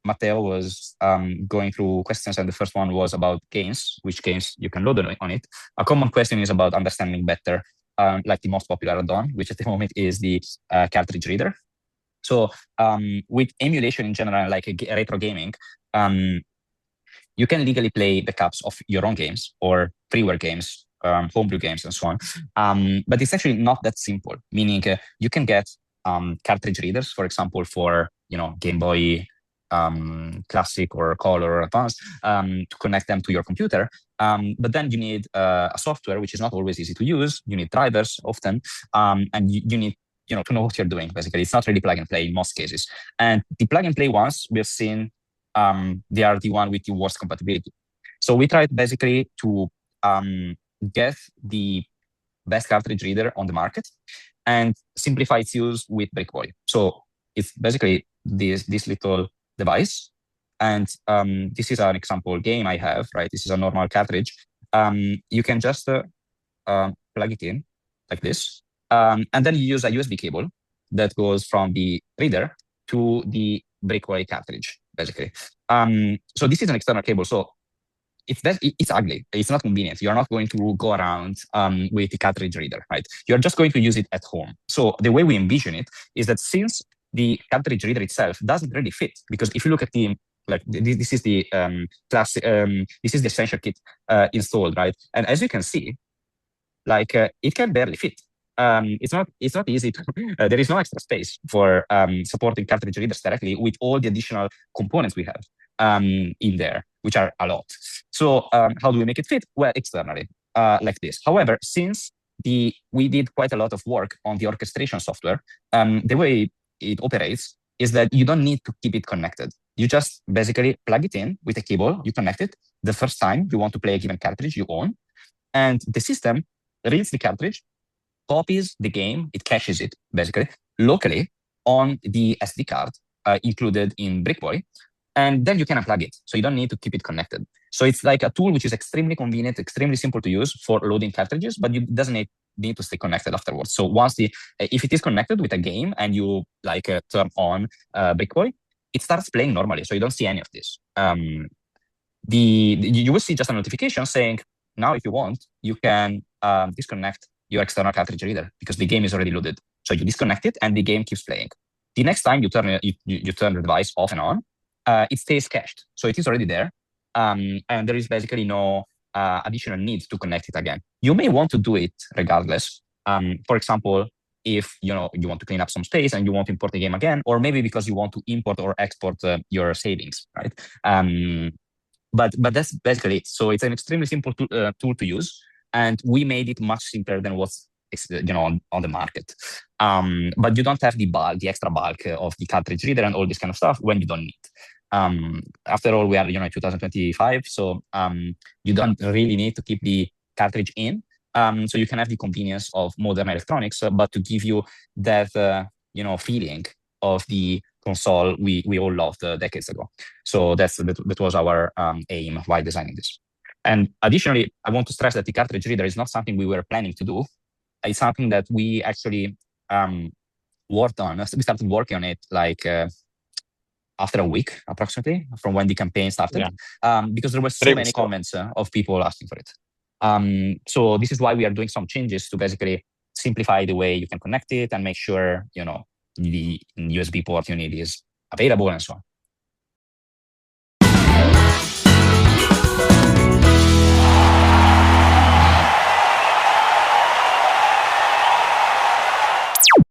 Matteo was going through questions, and the first one was about games, which games you can load on it. A common question is about understanding better, like the most popular add-on, which at the moment is the cartridge reader. So with emulation in general, like retro gaming, you can legally play backups of your own games or freeware games, homebrew games, and so on. But it's actually not that simple, meaning you can get cartridge readers, for example, for Game Boy Classic or Color or Advanced, to connect them to your computer. But then you need a software, which is not always easy to use. You need drivers often, and you need to know what you're doing. Basically, it's not really plug and play in most cases. And the plug and play ones we've seen, they are the one with the worst compatibility. So we tried basically to get the best cartridge reader on the market and simplify its use with BrickBoy. So it's basically this little device, and this is an example game I have, right? This is a normal cartridge. You can just plug it in like this, and then you use a USB cable that goes from the reader to the BrickBoy cartridge, basically. So this is an external cable. So it's ugly. It's not convenient. You're not going to go around with the cartridge reader, right? You're just going to use it at home. So the way we envision it is that since the cartridge reader itself doesn't really fit, because if you look at the this is the classic, this is the essential kit installed, right? And as you can see, it can barely fit. It's not easy to. There is no extra space for supporting cartridge readers directly with all the additional components we have in there, which are a lot. So how do we make it fit? Well, externally, like this. However, since we did quite a lot of work on the orchestration software, the way it operates is that you don't need to keep it connected. You just basically plug it in with a cable, you connect it the first time you want to play a given cartridge you own, and the system reads the cartridge, copies the game, it caches it basically locally on the SD card included in BrickBoy, and then you can unplug it. So you don't need to keep it connected. So it's like a tool which is extremely convenient, extremely simple to use for loading cartridges, but it doesn't need to stay connected afterwards. So once if it is connected with a game and you turn on BrickBoy, it starts playing normally. So you don't see any of this. You will see just a notification saying, now if you want, you can disconnect your external cartridge reader because the game is already loaded. So you disconnect it and the game keeps playing. The next time you turn the device off and on, it stays cached. So it is already there. And there is basically no additional need to connect it again. You may want to do it regardless. For example, if you want to clean up some space and you want to import the game again, or maybe because you want to import or export your savings, right? But that's basically it. So it's an extremely simple tool to use, and we made it much simpler than what's on the market. But you don't have the extra bulk of the cartridge reader and all this kind of stuff when you don't need. After all, we are 2025, so you don't really need to keep the cartridge in. So you can have the convenience of modern electronics, but to give you that feeling of the console we all loved decades ago. So that was our aim while designing this. And additionally, I want to stress that the cartridge reader is not something we were planning to do. It's something that we actually worked on. We started working on it after a week, approximately, from when the campaign started, because there were so many comments of people asking for it. So this is why we are doing some changes to basically simplify the way you can connect it and make sure the USB port you need is available and so on.